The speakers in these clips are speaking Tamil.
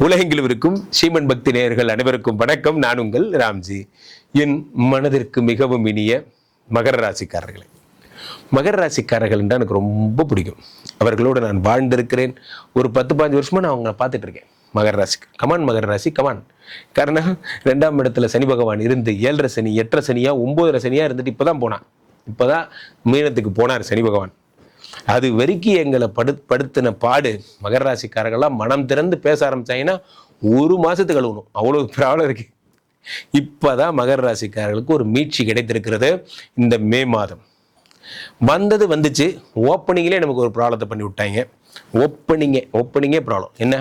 உலகெங்கிலும் இருக்கும் ஸ்ரீமன் பக்தி நேயர்கள் அனைவருக்கும் வணக்கம். நான் உங்கள் ராம்ஜி. என் மனதிற்கு மிகவும் இனிய மகர ராசிக்காரர்களே, மகர ராசிக்காரர்கள் என்றால் எனக்கு ரொம்ப பிடிக்கும். அவர்களோடு நான் வாழ்ந்திருக்கிறேன். ஒரு 10-15 வருஷமா நான் அவங்களை பார்த்துட்டு இருக்கேன். மகர ராசிக்கு கமான், மகர ராசி கமான். காரணம், 2ஆம் இடத்துல சனி பகவான் இருந்து 7.5 சனி 8.5 சனியா 9.5 சனியா இருந்துட்டு இப்போதான் மீனத்துக்கு போனார் சனி பகவான். அது வரைக்கும் எங்களை படுத்தின பாடு. மகர ராசிக்காரர்கள்லாம் மனம் திறந்து பேச ஆரம்பிச்சாங்கன்னா 1 மாசத்துக்கு கழுவணும், அவ்வளவு ப்ராப்ளம் இருக்கு. இப்பதான் மகர ராசிக்காரர்களுக்கு ஒரு மீட்சி கிடைத்திருக்கிறது. இந்த மே மாதம் வந்துச்சு. ஓப்பனிங்லேயே நமக்கு ஒரு ப்ராப்ளத்தை பண்ணி விட்டாங்க. ஓப்பனிங்கே ப்ராப்ளம். என்ன?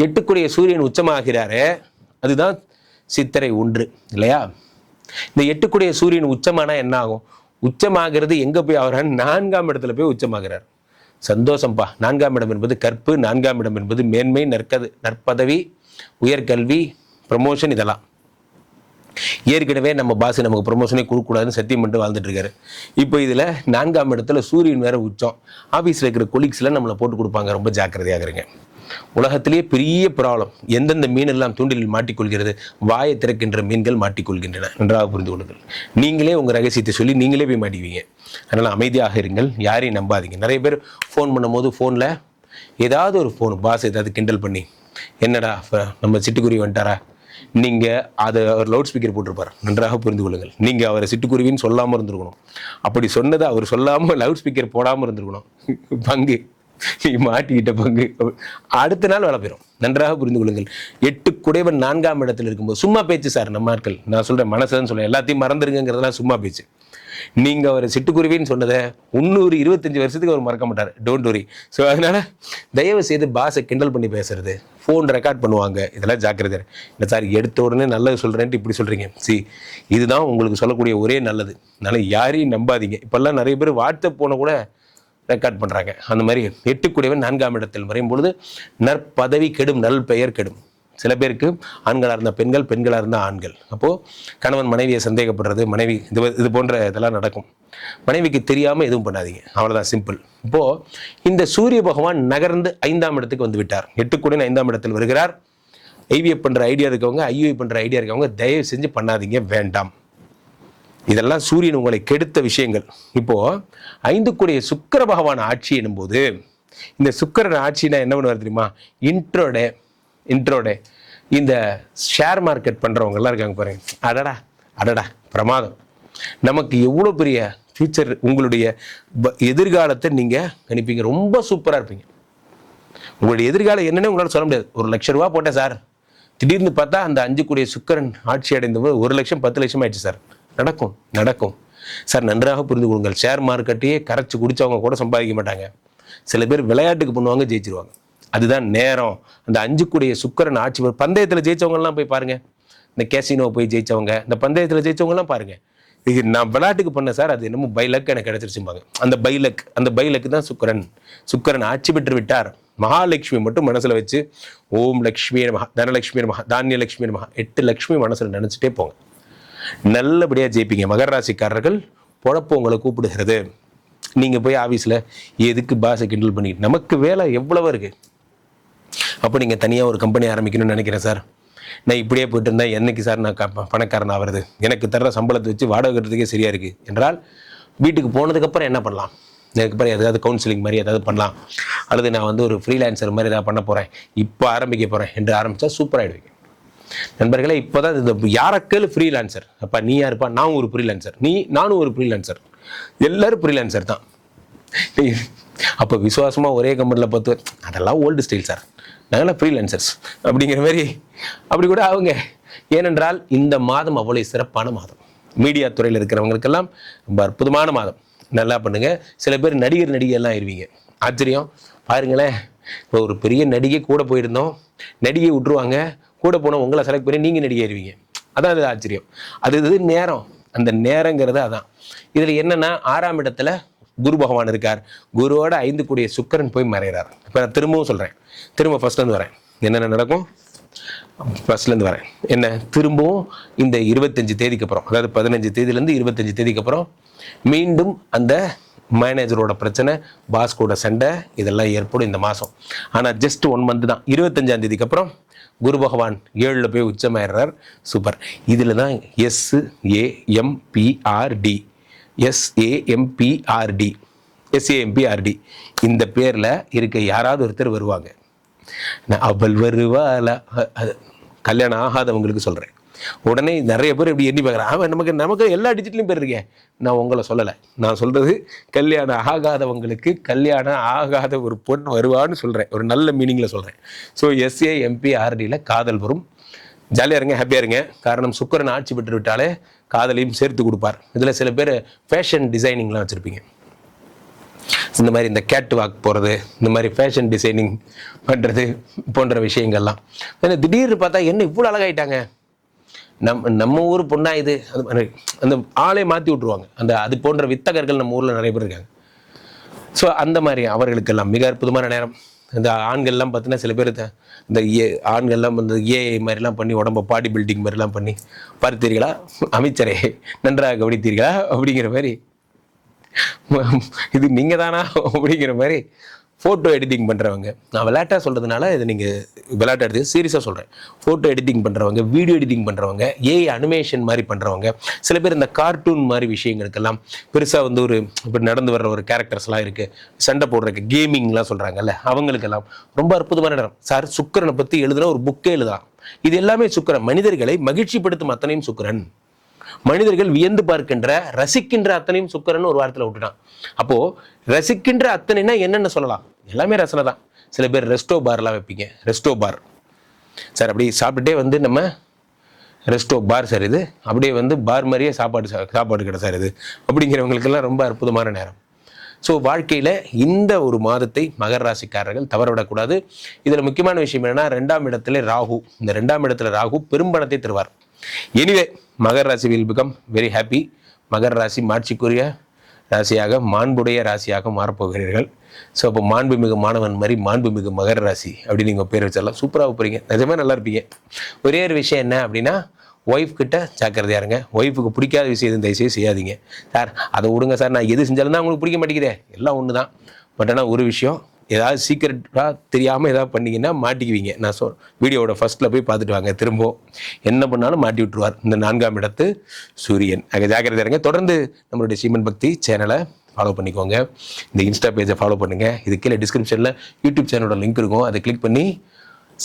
8க்குடைய சூரியன் உச்சமாகிறாரு. அதுதான் சித்திரை 1 இல்லையா? இந்த 8க்குடைய சூரியன் உச்சமானா என்ன ஆகும்? உச்சமாகிறது எங்க போய் ஆகிறார்? 4ஆம் இடத்துல போய் உச்சமாகிறார். சந்தோஷம்பா. 4ஆம் இடம் என்பது கற்பு, 4ஆம் இடம் என்பது மேன்மை, நற்பதவி, உயர்கல்வி, ப்ரமோஷன். இதெல்லாம் ஏற்கனவே நம்ம பாஸ் நமக்கு ப்ரமோஷனே கொடுக்கக்கூடாதுன்னு சத்தியம் பண்ணிட்டு வாழ்ந்துட்டு இருக்காரு. இப்போ இதில் 4ஆம் இடத்துல சூரியன் வேற உச்சம். ஆஃபீஸில் இருக்கிற கொலீக்ஸ்லாம் நம்மளை போட்டு கொடுப்பாங்க. ரொம்ப ஜாக்கிரதையாக இருங்க. உலகத்திலேயே பெரிய ப்ராப்ளம், எந்தெந்த மீன் எல்லாம் தூண்டிலில் மாட்டிக்கொள்கிறது? வாயை திறக்கின்ற மீன்கள் மாட்டிக்கொள்கின்றன. நன்றாக புரிந்து கொள்ளுங்கள். நீங்களே உங்கள் ரகசியத்தை சொல்லி நீங்களே போய் மாட்டிக்குவீங்க. அதனால் அமைதியாக இருங்கள், யாரையும் நம்பாதீங்க. நிறைய பேர் ஃபோன் பண்ணும்போது ஃபோனில் ஏதாவது ஒரு ஃபோன் பாஸ் ஏதாவது கிண்டல் பண்ணி, என்னடா நம்ம சிட்டுக்குருவி வந்துட்டாரா, நீங்கள் அதை அவர் லவுட் ஸ்பீக்கர் போட்டிருப்பார். நன்றாக புரிந்து கொள்ளுங்கள். நீங்கள் அவரை சிட்டுக்குருவின்னு சொல்லாமல் இருந்திருக்கணும். அப்படி சொன்னதை அவர் சொல்லாமல் லவுட் ஸ்பீக்கர் போடாமல் இருந்திருக்கணும். பங்கு மாட்டிக்கிட்ட பங்கு அடுத்த நாள் வேலை போயிடும். நன்றாக புரிந்து கொள்ளுங்கள். 8 குடைவன் 4ஆம் இடத்தில் இருக்கும்போது சும்மா பேச்சு சார். நம்ம ஆட்கள், நான் சொல்றேன் மனசுன்னு சொல்ல, எல்லாத்தையும் மறந்துருங்கிறதுலாம் சும்மா பேச்சு. நீங்க அவர் சிட்டுக்குருவின்னு சொன்னதை 25 வருஷத்துக்கு அவர் மறக்க மாட்டார். Don't worry. ஸோ அதனால தயவு செய்து பாஸை கிண்டல் பண்ணி பேசுறது, ஃபோன் ரெக்கார்ட் பண்ணுவாங்க, இதெல்லாம் ஜாக்கிரதை. இல்லை சார் எடுத்த உடனே நல்லது சொல்றேன்ட்டு இப்படி சொல்றீங்க. இதுதான் உங்களுக்கு சொல்லக்கூடிய ஒரே நல்லது. அதனால யாரையும் நம்பாதீங்க. இப்பெல்லாம் நிறைய பேர் வாட்ஸ்அப் போன கூட ரெக்கார்ட் பண்ணுறாங்க. அந்த மாதிரி 8க்குடையவன் 4ஆம் இடத்தில் மறையும் பொழுது நற்பதவி கெடும், நல் பெயர் கெடும். சில பேருக்கு ஆண்களாக இருந்தால் பெண்கள், பெண்களாக இருந்தால் ஆண்கள். அப்போது கணவன் மனைவியை சந்தேகப்படுறது, மனைவி இது போன்ற இதெல்லாம் நடக்கும். மனைவிக்கு தெரியாமல் எதுவும் பண்ணாதீங்க, அவ்வளோதான், சிம்பிள். இப்போது இந்த சூரிய பகவான் நகர்ந்து 5ஆம் இடத்துக்கு வந்து விட்டார். 8க்குடையவன் 5ஆம் இடத்தில் வருகிறார். ஐவிஎஃப் பண்ணுற ஐடியா இருக்கவங்க, ஐயுஐ பண்ணுற ஐடியா இருக்கவங்க தயவு செஞ்சு பண்ணாதீங்க, வேண்டாம். இதெல்லாம் சூரியன் உங்களை கெடுத்த விஷயங்கள். இப்போ 5க்குடைய சுக்கிர பகவான் ஆட்சி எனும்போது, இந்த சுக்கிரன் ஆட்சினா என்ன பண்ணுவார் தெரியுமா? இன்ட்ரோடே இந்த ஷேர் மார்க்கெட் பண்றவங்க எல்லாம் இருக்காங்க பாருங்க. அடடா பிரமாதம். நமக்கு எவ்வளோ பெரிய ஃபியூச்சர், உங்களுடைய எதிர்காலத்தை நீங்க கணிப்பீங்க. ரொம்ப சூப்பரா இருப்பீங்க. உங்களுடைய எதிர்காலம் என்னன்னு உங்களால சொல்ல முடியாது. 1 லட்சம் ரூபா போட்டேன் சார், திடீர்னு பார்த்தா அந்த 5க்குடைய சுக்கிரன் ஆட்சி அடைந்த போது 1 லட்சம் 10 லட்சம் ஆயிடுச்சு சார். நடக்கும் சார். நன்றாக புரிந்து கொள்ளுங்கள். ஷேர் மார்க்கெட்டையே கரைச்சி குடிச்சவங்க கூட சம்பாதிக்க மாட்டாங்க. சில பேர் விளையாட்டுக்கு பண்ணுவாங்க, ஜெயிச்சிருவாங்க. அதுதான் நேரம். அந்த 5க்குடைய சுக்கிரன் ஆட்சி. பந்தயத்தில் ஜெயிச்சவங்கலாம் போய் பாருங்க. இந்த கேசினோ போய் ஜெயிச்சவங்க, இந்த பந்தயத்தில் ஜெயிச்சவங்கலாம் பாருங்க. இது நான் விளையாட்டுக்கு பண்ணேன் சார், அது என்னமோ பைலக் எனக்கு கிடைச்சிருச்சுப்பாங்க. அந்த பைலக்கு தான் சுக்கிரன் ஆட்சி பெற்று விட்டார். மகாலட்சுமி மட்டும் மனசுல வச்சு ஓம் லக்ஷ்மி நமஹ, தனலட்சுமி நமஹ, தானியலட்சுமி நமஹ, 8 லட்சுமி மனசுல நினைச்சிட்டே போங்க. நல்லபடியா ஜெயிப்பீங்க. மகர ராசிக்காரர்கள், பொழப்பு உங்களை கூப்பிடுகிறது. நீங்க போய் ஆபீஸ்ல எதுக்கு பாஸை கிண்டல் பண்ணி, நமக்கு வேலை எவ்வளவு இருக்கு. அப்போ நீங்க தனியா ஒரு கம்பெனி ஆரம்பிக்கணும்னு நினைக்கிறேன் சார், நான் இப்படியே போயிட்டு இருந்தா என்னைக்கு சார் நான் பணக்காரன் ஆகிறது? எனக்கு தர்ற சம்பளத்தை வச்சு வாடகை கட்டுறதுக்கே சரியா இருக்கு என்றால், வீட்டுக்கு போனதுக்கு அப்புறம் என்ன பண்ணலாம்? அதுக்கப்புறம் ஏதாவது கவுன்சிலிங் மாதிரி ஏதாவது பண்ணலாம், அல்லது நான் ஒரு ஃப்ரீலான்சர் மாதிரி ஏதாவது பண்ண போறேன், இப்போ ஆரம்பிக்க போறேன் என்று ஆரம்பிச்சா சூப்பராயிடுவீங்க. நண்பர்களே, இப்போதான் இந்த யாரக்கல் ஃப்ரீலான்சர். அப்பா நீ யாருப்பா? நான் ஒரு ஃப்ரீலான்சர். நானும் ஒரு ஃப்ரீலான்சர். எல்லாரும் ஃப்ரீலான்சர் தான். அப்போ விசுவாசமா ஒரே கம்பெனியில் பார்த்து, அதெல்லாம் ஓல்டு ஸ்டைல் சார், நாங்களாம் ஃப்ரீலான்சர்ஸ் அப்படிங்கிற மாதிரி அப்படி கூட அவங்க. ஏனென்றால் இந்த மாதம் அவ்வளோ சிறப்பான மாதம். மீடியா துறையில் இருக்கிறவங்களுக்கெல்லாம் ரொம்ப அற்புதமான மாதம். நல்லா பண்ணுங்க. சில பேர் நடிகெல்லாம் ஆயிடுவீங்க. ஆச்சரியம் பாருங்களேன். இப்போ ஒரு பெரிய நடிகை கூட போயிருந்தோம், நடிகை விட்டுருவாங்க, கூட போனால் உங்களை செலக்ட் பண்ணி நீங்கள் நடிகை ஆயிடுவீங்க. அதான் அது ஆச்சரியம். அது நேரம். அந்த நேரங்கிறது அதான். இதில் என்னன்னா, 6ஆம் இடத்துல குரு பகவான் இருக்கார். குருவோட 5க்குடைய சுக்கிரன் போய் மறைகிறார். இப்போ நான் திரும்பவும் சொல்கிறேன், ஃபர்ஸ்ட்லேருந்து வரேன். என்னென்ன நடக்கும்? ஃபர்ஸ்ட்லேருந்து வரேன். என்ன? திரும்பவும் இந்த 25 தேதிக்கு அப்புறம், அதாவது 15 தேதியிலேருந்து 25 தேதிக்கு அப்புறம் மீண்டும் அந்த மேனேஜரோட பிரச்சனை, பாஸ் கூட சண்டை, இதெல்லாம் ஏற்படும் இந்த மாதம். ஆனால் ஜஸ்ட் 1 மந்த் தான். 25ஆம் தேதிக்கு அப்புறம் குரு பகவான் 7ல் போய் உச்சமாயிடுறார். சூப்பர். இதில் தான் SAMPRD SAMPRD இந்த பேரில் இருக்க யாராவது ஒருத்தர் வருவாங்க. அவள் வருவாளா, கல்யாணம் ஆகாதவங்களுக்கு சொல்கிறேன். உடனே நிறைய பேர் இப்படி எண்ணி பார்க்குறேன். அவன் நமக்கு எல்லா டிஜிட்லையும் பேர் இருக்கேன். நான் உங்களை சொல்லலை, நான் சொல்கிறது கல்யாணம் ஆகாதவங்களுக்கு கல்யாணம் ஆகாத ஒரு பொண்ணு வருவான்னு சொல்கிறேன். ஒரு நல்ல மீனிங்கில் சொல்கிறேன். ஸோ SAMPRDயில் காதல் வரும். ஜாலியாக இருங்க, ஹாப்பியாக இருங்க. காரணம் சுக்கிரன் ஆட்சி பெற்று விட்டாலே காதலையும் சேர்த்து கொடுப்பார். இதில் சில பேர் ஃபேஷன் டிசைனிங்லாம் வச்சுருப்பீங்க. இந்த மாதிரி இந்த கேட் வாக் போகிறது, இந்த மாதிரி ஃபேஷன் டிசைனிங் பண்ணுறது போன்ற விஷயங்கள்லாம். ஏன்னா திடீர்னு பார்த்தா என்ன இவ்வளோ அழகாயிட்டாங்க, நம்ம ஊர் பொண்ணா இது, அந்த ஆளே மாற்றி விட்ருவாங்க. அது போன்ற வித்தகர்கள் நம்ம ஊரில் நிறைய பேர் இருக்காங்க. ஸோ அந்த மாதிரி அவர்களுக்கெல்லாம் மிக அற்புதமான நேரம். இந்த ஆண்கள்லாம் பார்த்தீங்கன்னா சில பேர் இந்த ஆண்கள்லாம் இந்த ஏஐ மாதிரிலாம் பண்ணி உடம்ப பாடி பில்டிங் மாதிரிலாம் பண்ணி பார்த்தீர்களா, அமைச்சரே நன்றாக கவனித்தீர்களா அப்படிங்கிற மாதிரி, இது நீங்கள் தானா அப்படிங்கிற மாதிரி ஃபோட்டோ எடிட்டிங் பண்ணுறவங்க. நான் விளையாட்டாக சொல்கிறதுனால இதை நீங்கள் விளையாட்டை எடுத்து சீரியஸாக சொல்கிறேன். ஃபோட்டோ எடிட்டிங் பண்ணுறவங்க, வீடியோ எடிட்டிங் பண்ணுறவங்க, ஏஐ அனிமேஷன் மாதிரி பண்ணுறவங்க, சில பேர் இந்த கார்ட்டூன் மாதிரி விஷயங்களுக்கெல்லாம் பெருசாக வந்து ஒரு இப்படி நடந்து வர்ற ஒரு கேரக்டர்ஸ்லாம் இருக்குது, சண்டை போடுறதுக்கு கேமிங்லாம் சொல்கிறாங்கல்ல, அவங்களுக்கெல்லாம் ரொம்ப அற்புதமான நேரம். சார் சுக்கிரனை பற்றி எழுதுகிற ஒரு புக்கே எழுதலாம். இது எல்லாமே சுக்கிரன். மனிதர்களை மகிழ்ச்சிப்படுத்தும் அத்தனையும் சுக்கிரன். மனிதர்கள் வியந்து பார்க்கின்ற ரசிக்கின்ற அத்தனையும் சுக்கிரன் ஒரு வாரத்தில் விட்டுட்டான். அப்போ ரசிக்கின்ற அத்தனைனா என்னென்ன சொல்லலாம்? எல்லாமே ரசனை தான். சில பேர் ரெஸ்டோ பார்லாம் வைப்பீங்க. ரெஸ்டோ பார் சார், அப்படியே சாப்பிட்டுட்டே வந்து நம்ம ரெஸ்டோ பார் சார் இது, அப்படியே வந்து பார் மாதிரியே சாப்பாடு கடை சார் இது அப்படிங்கிறவங்களுக்கெல்லாம் ரொம்ப அற்புதமான நேரம். ஸோ வாழ்க்கையில் இந்த ஒரு மாதத்தை மகர ராசிக்காரர்கள் தவறவிடக்கூடாது. இதில் முக்கியமான விஷயம் என்னென்னா 2ஆம் இடத்துல ராகு. இந்த 2ஆம் இடத்துல ராகு பெரும்பணத்தை தருவார். எனிவே மகர ராசி வில் பிகம் வெரி ஹாப்பி. மகர ராசி மாட்சிக்குரிய ராசியாக, மாண்புடைய ராசியாக மாறப்போகிறீர்கள். ஸோ அப்போ மாண்புமிகு மாணவன் மாதிரி மாண்புமிகு மகர ராசி அப்படின்னு நீங்கள் பேர் வச்சிடலாம். சூப்பராக போகிறீங்க, நிஜமாக நல்லா இருப்பீங்க. ஒரே ஒரு விஷயம் என்ன அப்படின்னா, ஒய்ஃப் கிட்ட ஜாக்கிரதையாக இருங்க. ஒய்ஃபுக்கு பிடிக்காத விஷயம் எதுவும் தயவுசெய்து செய்யாதீங்க. சார் அதை விடுங்க சார், நான் எது செஞ்சாலும் தான் உங்களுக்கு பிடிக்க மாட்டேங்குதே, எல்லாம் ஒன்று தான். பட் ஆனால் ஒரு விஷயம், ஏதாவது சீக்கிரட்டாக தெரியாமல் ஏதாவது பண்ணிங்கன்னா மாட்டிக்குவீங்க. நான் வீடியோவோட ஃபர்ஸ்ட்டில் போய் பார்த்துட்டு வாங்க. திரும்ப என்ன பண்ணாலும் மாட்டி விட்டுருவார் இந்த 4ஆம் இடத்து சூரியன். அங்கே ஜாக்கிரதையாக இருங்க. தொடர்ந்து நம்மளுடைய ஸ்ரீமன் பக்தி சேனலை ஃபாலோ பண்ணிக்கோங்க. இந்த இன்ஸ்டா பேஜை ஃபாலோ பண்ணுங்கள். இது கீழே டிஸ்கிரிப்ஷனில் யூடியூப் சேனலோட லிங்க் இருக்கும், அதை கிளிக் பண்ணி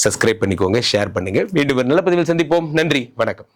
சப்ஸ்கிரைப் பண்ணிக்கோங்க, ஷேர் பண்ணுங்கள். மீண்டும் ஒரு நல்ல பதிவில் சந்திப்போம். நன்றி, வணக்கம்.